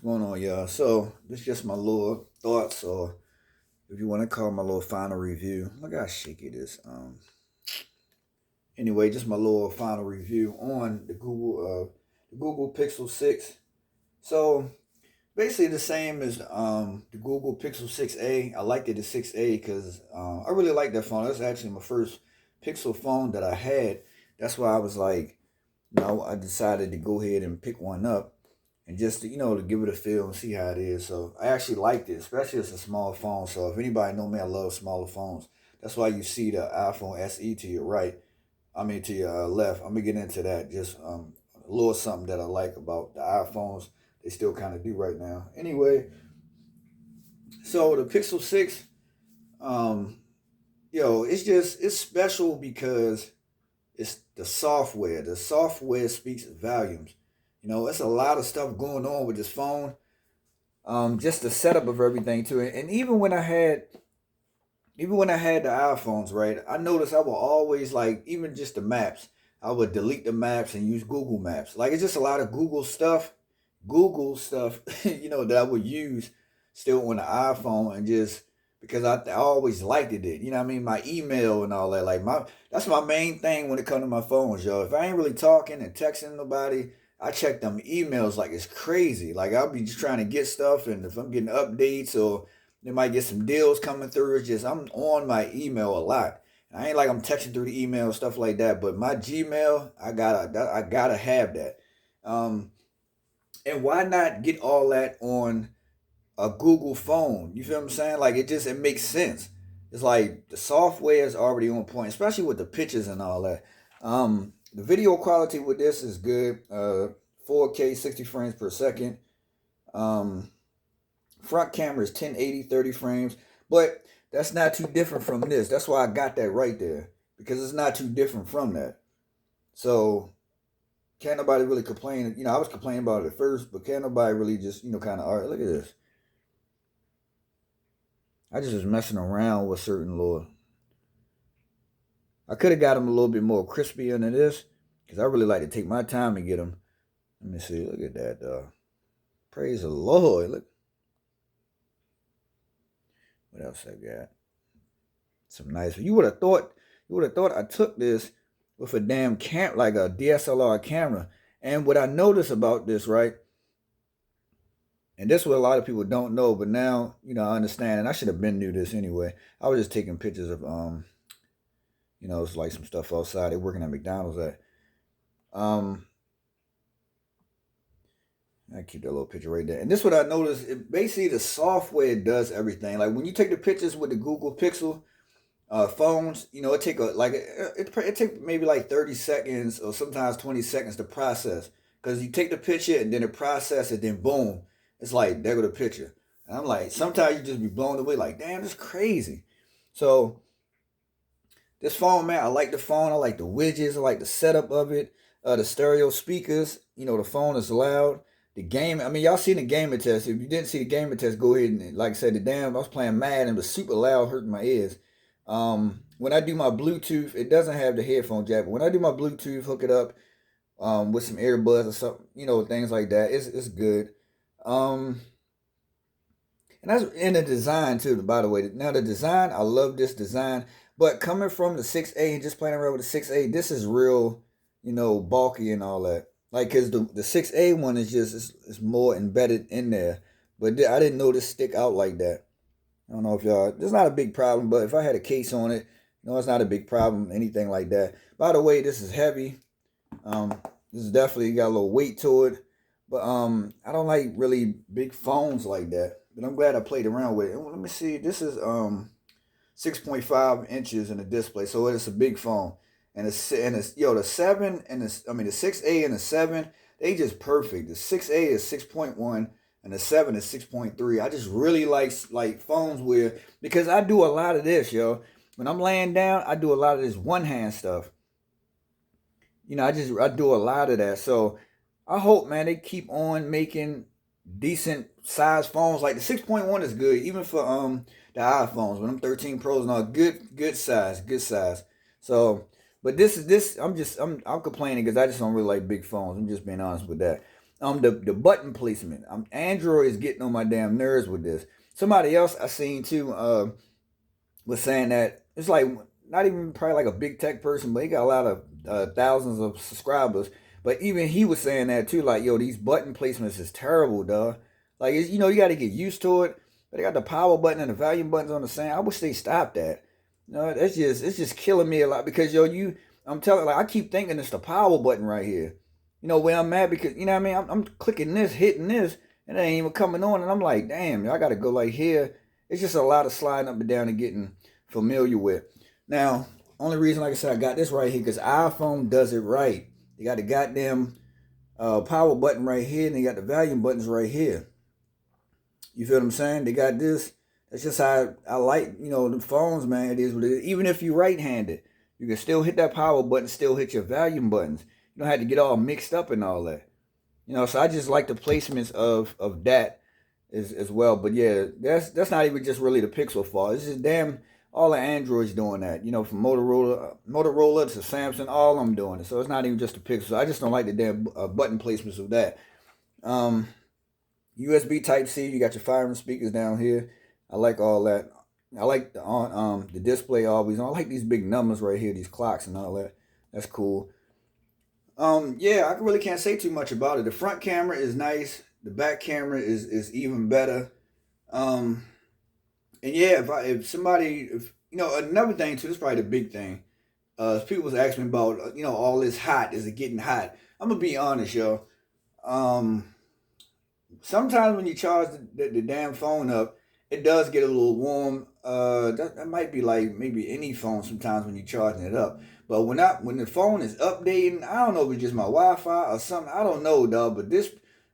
going on, y'all? So this is just my little thoughts, or if you want to call my little final review. Look how shaky it is. Anyway, just my little final review on the Google Pixel 6. So basically the same as the Google Pixel 6a. I liked it the 6a because I really like that phone. That's actually my first Pixel phone that I had. That's why I was like, I decided to go ahead and pick one up and just to give it a feel and see how it is. So I actually liked it, especially as a small phone. So if anybody know me, I love smaller phones. That's why you see the iPhone SE to your right. I mean to your left. I'm gonna get into that. Just a little something that I like about the iPhones. They still kind of do right now. Anyway, so the Pixel 6, um, it's special because it's the software. The software speaks volumes. It's a lot of stuff going on with this phone. Just the setup of everything to it. And even when I had the iPhones, right, I noticed I would always like even just the maps. I would delete the maps and use Google Maps. Like it's just a lot of Google stuff, that I would use still on the iPhone and just because I always liked it. You know what I mean? My email and all that. Like that's my main thing when it comes to my phones, yo. If I ain't really talking and texting nobody, I check them emails like it's crazy. Like I'll be just trying to get stuff, and if I'm getting updates or they might get some deals coming through, it's just I'm on my email a lot. I ain't like I'm texting through the email stuff like that, but my Gmail, I gotta have that. Um, and why not get all that on a Google phone? You feel what I'm saying? Like it makes sense. It's like the software is already on point, especially with the pictures and all that. The video quality with this is good. 4K 60 frames per second. Um, Front camera is 1080 30 frames, but that's not too different from this. That's why I got that right there because it's not too different from that. So can't nobody really complain. I was complaining about it at first, but can't nobody really just kind of all right. Look at this. I just was messing around with certain little. I could have got them a little bit more crispy than this because I really like to take my time to get them. Let me see. Look at that. Praise the Lord. Look. What else I got? Some nice. You would have thought. You would have thought I took this with a damn like a DSLR camera. And what I noticed about this, right? And this is what a lot of people don't know, but now I understand. And I should have been knew this anyway. I was just taking pictures of it's like some stuff outside. They're working at McDonald's at. I keep that little picture right there. And this is what I noticed. Basically, the software does everything. Like when you take the pictures with the Google Pixel phones, it take it take maybe like 30 seconds or sometimes 20 seconds to process. Because you take the picture and then it process it, then boom, it's like there go the picture. And I'm like, sometimes you just be blown away, like, damn, that's crazy. So this phone, man, I like the phone. I like the widgets. I like the setup of it. The stereo speakers. The phone is loud. The game. I mean, y'all seen the gamer test. If you didn't see the gamer test, go ahead and like I said, I was playing Mad and it was super loud, hurting my ears. When I do my Bluetooth, it doesn't have the headphone jack. But when I do my Bluetooth, hook it up with some earbuds or something, things like that. It's good. Um, and that's in the design too. By the way, now the design, I love this design. But coming from the 6A and just playing around with the 6A, this is real, bulky and all that. Like, cause the 6A one is just it's more embedded in there. But I didn't know this stick out like that. I don't know if y'all. It's not a big problem, but if I had a case on it, it's not a big problem. Anything like that. By the way, this is heavy. Um, this is definitely got a little weight to it. But I don't like really big phones like that. But I'm glad I played around with it. Let me see. This is 6.5 inches in the display, so it's a big phone. And it's the 7 and the 6A and the 7, they just perfect. The 6A is 6.1 and the 7 is 6.3. I just really like phones where because I do a lot of this, yo. When I'm laying down, I do a lot of this one hand stuff. I do a lot of that. So I hope, man, they keep on making decent size phones. Like the 6.1 is good, even for the iPhones. When I'm 13 Pros and all, good size, good size. So, but this is this. I'm complaining because I just don't really like big phones. I'm just being honest with that. the button placement. Android is getting on my damn nerves with this. Somebody else I seen too was saying that it's like not even probably like a big tech person, but he got a lot of thousands of subscribers. But even he was saying that too, like, yo, these button placements is terrible, dog. Like, you know, you got to get used to it. But they got the power button and the volume buttons on the same. I wish they stopped that. You know, it's just killing me a lot because yo, I'm telling, like, I keep thinking it's the power button right here. You know, where I'm at because you know what I mean. I'm clicking this, hitting this, and it ain't even coming on, and I'm like, damn, I got to go like here. It's just a lot of sliding up and down and getting familiar with. Now, only reason, like I said, I got this right here because iPhone does it right. They got the goddamn power button right here, and they got the volume buttons right here. You feel what I'm saying? They got this. That's just how I like, you know, the phones, man. It is what it is. Even if you're right-handed, you can still hit that power button, still hit your volume buttons. You don't have to get all mixed up and all that. You know, so I just like the placements of that as well. But yeah, that's not even just really the Pixel fault. It's just damn all the Androids doing that. You know, from Motorola to Samsung, all of them doing it. So it's not even just the Pixel. I just don't like the damn button placements of that. USB Type C. You got your firing speakers down here. I like all that. I like the display always on. I like these big numbers right here, these clocks and all that. That's cool. Yeah, I really can't say too much about it. The front camera is nice. The back camera is even better. Um, and yeah, if somebody, if you know, another thing too, this is probably the big thing. People was asking me about, you know, all this hot. Is it getting hot? I'm gonna be honest, yo. Um, Sometimes when you charge the damn phone up, it does get a little warm. That might be like maybe any phone sometimes when you're charging it up. But when the phone is updating, I don't know if it's just my Wi-Fi or something. I don't know, dog. But this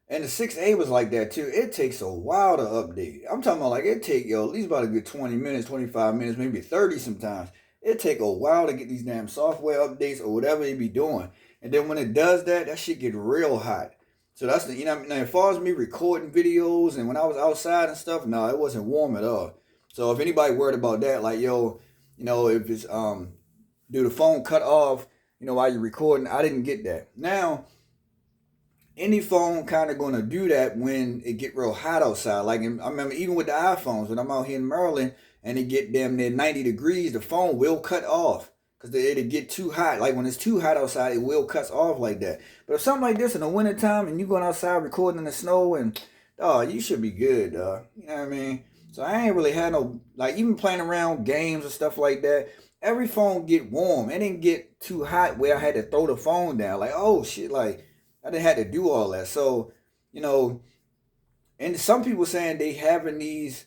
and the 6A was like that too. It takes a while to update. I'm talking about like it take yo at least about a good 20 minutes, 25 minutes, maybe 30 sometimes. It take a while to get these damn software updates or whatever they be doing. And then when it does that, that shit get real hot. So that's the, you know, now as far as me recording videos and when I was outside and stuff, no, it wasn't warm at all. So if anybody worried about that, like yo, you know, if it's do the phone cut off, you know, while you're recording, I didn't get that. Now, any phone kind of gonna do that when it get real hot outside. Like I remember even with the iPhones, when I'm out here in Maryland and it get damn near 90 degrees, the phone will cut off. Because it'll get too hot. Like when it's too hot outside, it will cut off like that. But if something like this in the wintertime and you going outside recording in the snow and oh, you should be good, you know what I mean? So I ain't really had no like even playing around games and stuff like that. Every phone get warm. It didn't get too hot where I had to throw the phone down. Like, oh shit, like I didn't have to do all that. So, you know, and some people saying they having these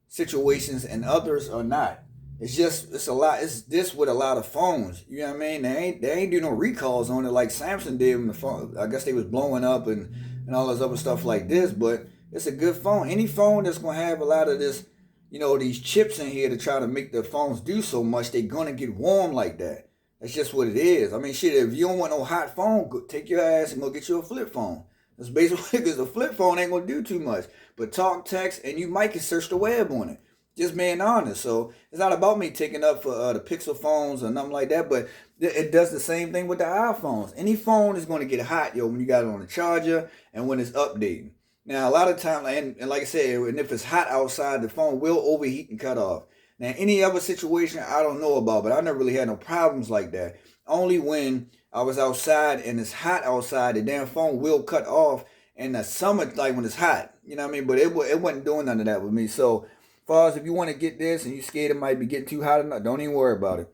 situations and others are not. It's a lot. It's this with a lot of phones. You know what I mean? They ain't do no recalls on it like Samsung did when the phone. I guess they was blowing up and all this other stuff like this. But it's a good phone. Any phone that's gonna have a lot of this, you know, these chips in here to try to make the phones do so much, they gonna get warm like that. That's just what it is. I mean, shit. If you don't want no hot phone, go, take your ass and go get you a flip phone. That's basically because a flip phone ain't gonna do too much. But talk, text, and you might can search the web on it. Just being honest. So it's not about me taking up for the Pixel phones or nothing like that, but it does the same thing with the iPhones. Any phone is going to get hot, yo, when you got it on the charger and when it's updating. Now, a lot of times, and like I said, and if it's hot outside, the phone will overheat and cut off. Now, any other situation, I don't know about, but I never really had no problems like that. Only when I was outside and it's hot outside, the damn phone will cut off in the summer, like when it's hot. You know what I mean? But it wasn't doing none of that with me. So, far as if you want to get this and you scared it might be getting too hot enough, don't even worry about it.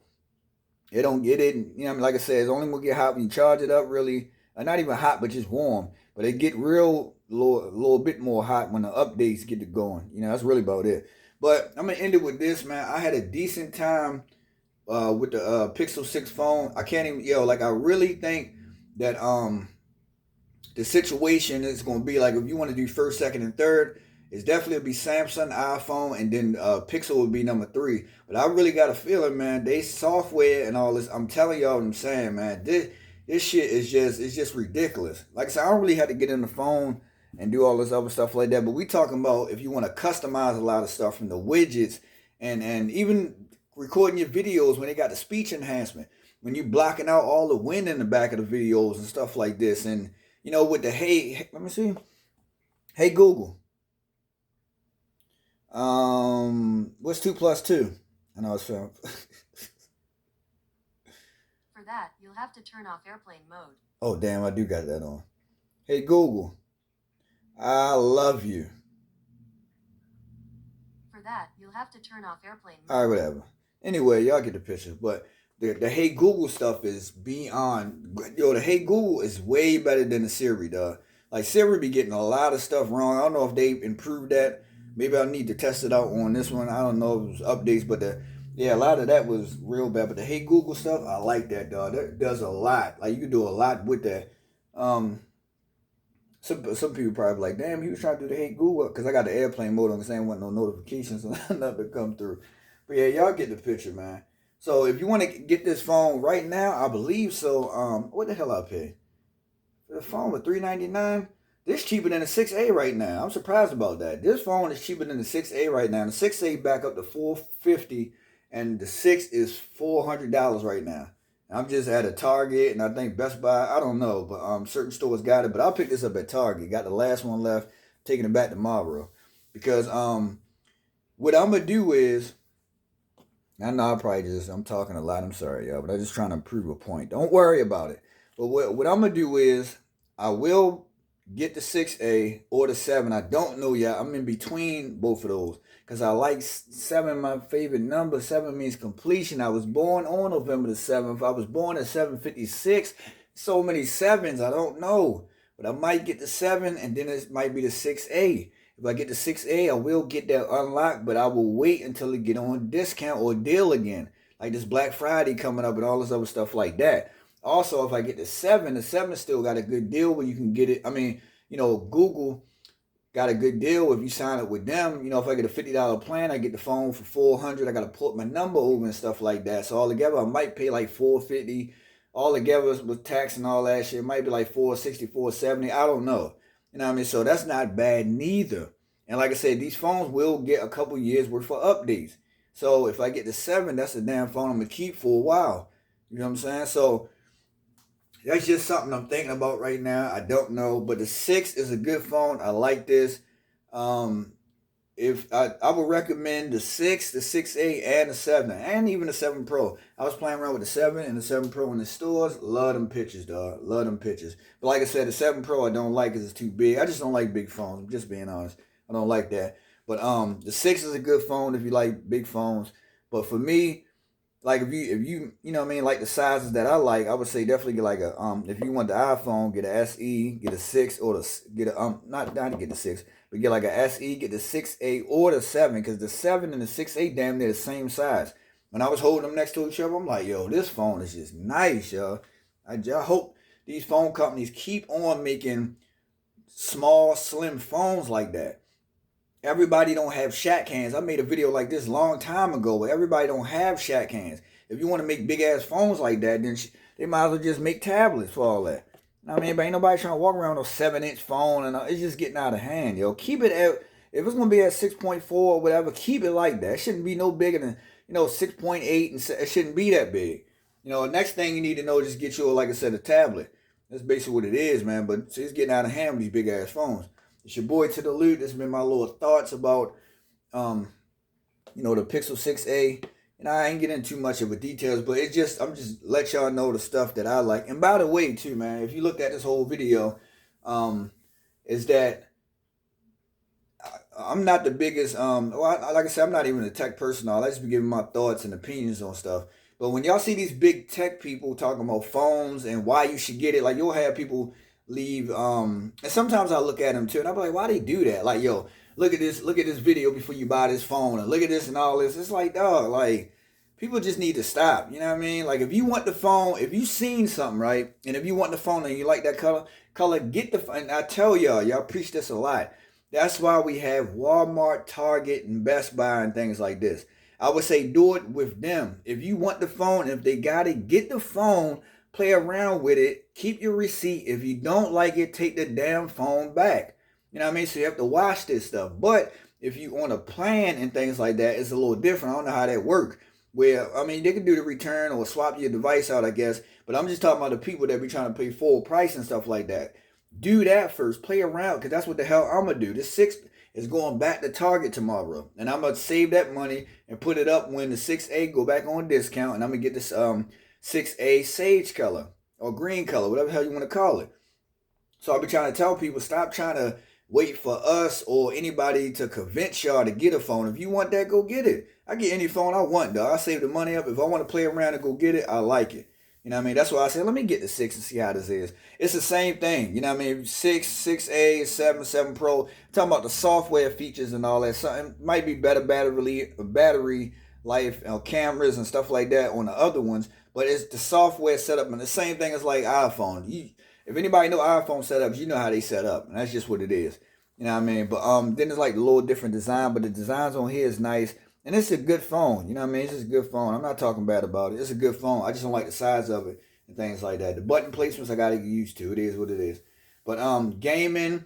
It don't get it. You know, what I mean? Like I said, it's only gonna get hot when you charge it up. Really, not even hot, but just warm. But it get real little bit more hot when the updates get to going. You know, that's really about it. But I'm gonna end it with this, man. I had a decent time with the Pixel 6 phone. I can't even, like I really think that the situation is gonna be like if you want to do first, second, and third. It's definitely be Samsung, iPhone, and then Pixel would be number 3. But I really got a feeling, man. They software and all this. I'm telling y'all, what I'm saying, man. This shit is just ridiculous. Like I said, I don't really have to get in the phone and do all this other stuff like that. But we talking about if you want to customize a lot of stuff from the widgets and even recording your videos when they got the speech enhancement, when you blocking out all the wind in the back of the videos and stuff like this, and You know, with the let me see. Hey Google, what's 2 plus 2? I know it's film. For that, you'll have to turn off airplane mode. Oh damn, I do got that on. Hey Google, I love you. For that, you'll have to turn off airplane mode. All right, whatever. Anyway, y'all get the picture. But the Hey Google stuff is beyond. Yo, the Hey Google is way better than the Siri, dog. Like Siri be getting a lot of stuff wrong. I don't know if they improved that. Maybe I need to test it out on this one. I don't know if it was updates, but a lot of that was real bad. But the Hey Google stuff, I like that, dog. That does a lot. Like you can do a lot with that. Um, some people probably like, damn, he was trying to do the Hey Google because I got the airplane mode on, because I ain't want no notifications or nothing to come through. But yeah, y'all get the picture, man. So if you want to get this phone right now, I believe so. What the hell I pay? The phone was $399. This cheaper than the 6A right now. I'm surprised about that. This phone is cheaper than the 6A right now. The 6A back up to $450, and the 6 is $400 right now. I'm just at a Target, and I think Best Buy. I don't know, but certain stores got it. But I'll pick this up at Target. Got the last one left. Taking it back tomorrow, because what I'm gonna do is, I know I'm talking a lot. I'm sorry, y'all, but I'm just trying to prove a point. Don't worry about it. But what I'm gonna do is, I will get the 6A or the 7. I don't know yet. I'm in between both of those because I like 7. My favorite number. 7 means completion. I was born on November the 7th. I was born at 7:56. So many sevens. I don't know, but I might get the 7, and then it might be the 6A. If I get the 6A, I will get that unlocked, but I will wait until it get on discount or deal again. Like this Black Friday coming up and all this other stuff like that. Also, if I get the 7 still got a good deal where you can get it. I mean, Google got a good deal if you sign up with them. If I get a $50 plan, I get the phone for 400. I got to put my number over and stuff like that. So all together, I might pay like 450. All together with tax and all that shit, it might be like 460, 470. I don't know. You know what I mean? So that's not bad neither. And like I said, these phones will get a couple years worth of updates. So if I get the 7, that's a damn phone I'm gonna keep for a while. You know what I'm saying? So that's just something I'm thinking about right now. I don't know, but the 6 is a good phone. I like this. Um, if I would recommend the 6, the 6A, and the 7, and even the 7 Pro. I was playing around with the 7 and the 7 Pro in the stores. Love them pictures, dog. Love them pictures. But like I said, the 7 Pro I don't like because it's too big. I just don't like big phones. I'm just being honest. I don't like that. But the 6 is a good phone if you like big phones. But for me, like if you you know what I mean, like the sizes that I like, I would say definitely get like a if you want the iPhone, get a SE, get a 6, or get a not to get the 6, but get like a SE, get the 6A or the 7, because the 7 and the 6A damn near the same size. When I was holding them next to each other, I'm like, yo, this phone is just nice, yo. I just hope these phone companies keep on making small, slim phones like that. Everybody don't have shack hands. I made a video like this a long time ago, but everybody don't have shack hands. If you want to make big ass phones like that, then they might as well just make tablets for all that. I mean, but ain't nobody trying to walk around with a 7-inch phone, and it's just getting out of hand, yo. Keep it at, if it's gonna be at 6.4 or whatever, keep it like that. It shouldn't be no bigger than 6.8, and it shouldn't be that big. Next thing you need to know is just get you, like I said, a tablet. That's basically what it is, man. But it's getting out of hand with these big ass phones. It's your boy to the Lute. This has been my little thoughts about the Pixel 6A. And I ain't getting too much of the details, but I'm just let y'all know the stuff that I like. And by the way, too, man, if you looked at this whole video, is that I'm not the biggest like I said, I'm not even a tech person. I just be giving my thoughts and opinions on stuff. But when y'all see these big tech people talking about phones and why you should get it, like you'll have people leave and sometimes I look at them too and I'll be like, why they do that? Like, yo, look at this video before you buy this phone, and look at this and all this. It's like, dog, like people just need to stop. You know what I mean? Like if you want the phone, if you seen something, right? And if you want the phone and you like that color, get the phone. And I tell y'all preach this a lot. That's why we have Walmart, Target, and Best Buy and things like this. I would say do it with them. If you want the phone, if they got it, get the phone, play around with it, keep your receipt. If you don't like it, take the damn phone back. You know what I mean? So you have to watch this stuff. But if you on a plan and things like that, it's a little different. I don't know how that works. Where, I mean, they can do the return or swap your device out, I guess. But I'm just talking about the people that be trying to pay full price and stuff like that. Do that first. Play around, because that's what the hell I'm gonna do. This 6 is going back to Target tomorrow, and I'm gonna save that money and put it up when the 6A go back on discount, and I'm gonna get this 6A sage color or green color, whatever the hell you want to call it. So I'll be trying to tell people, stop trying to wait for us or anybody to convince y'all to get a phone. If you want that, go get it. I get any phone I want, though. I save the money up. If I want to play around and go get it, I like it. You know what I mean? That's why I said, let me get the 6 and see how this is. It's the same thing. You know what I mean? 6, 6A, 7, 7 Pro. I'm talking about the software features and all that. Something might be better battery life, cameras and stuff like that on the other ones. But it's the software setup, and the same thing as like iPhone. If anybody know iPhone setups, you know how they set up, and that's just what it is. You know what I mean? But then it's like a little different design, but the designs on here is nice, and it's a good phone. You know what I mean? It's just a good phone. I'm not talking bad about it. It's a good phone. I just don't like the size of it and things like that. The button placements I gotta get used to. It is what it is. But gaming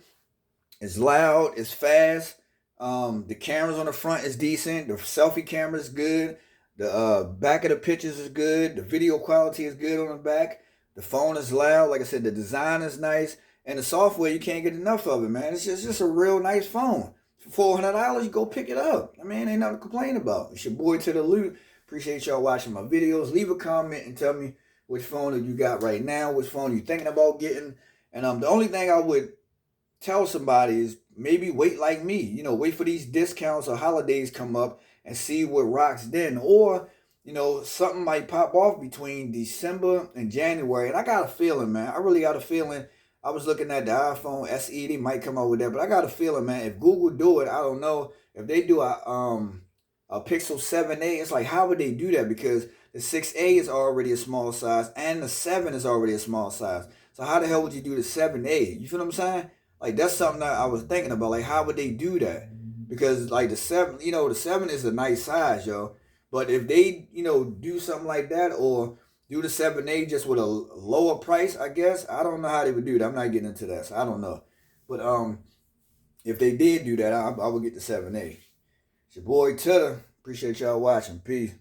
is loud. It's fast. The cameras on the front is decent. The selfie camera is good. The back of the pictures is good. The video quality is good on the back. The phone is loud. Like I said, the design is nice. And the software, you can't get enough of it, man. It's just a real nice phone. For $400, you go pick it up. I mean, ain't nothing to complain about. It's your boy to the Lute. Appreciate y'all watching my videos. Leave a comment and tell me which phone that you got right now, which phone you thinking about getting. And the only thing I would tell somebody is maybe wait like me. Wait for these discounts or holidays come up and see what rocks then. Or, something might pop off between December and January. And I got a feeling, man. I really got a feeling. I was looking at the iPhone SE. They might come out with that. But I got a feeling, man, if Google do it, I don't know. If they do a Pixel 7a, it's like, how would they do that? Because the 6a is already a small size and the 7 is already a small size. So how the hell would you do the 7a? You feel what I'm saying? Like, that's something that I was thinking about. Like, how would they do that? Because, like, the 7, the 7 is a nice size, yo. But if they, do something like that, or do the 7A just with a lower price, I guess, I don't know how they would do that. I'm not getting into that, so I don't know. But if they did do that, I would get the 7A. It's your boy Tutter. Appreciate y'all watching. Peace.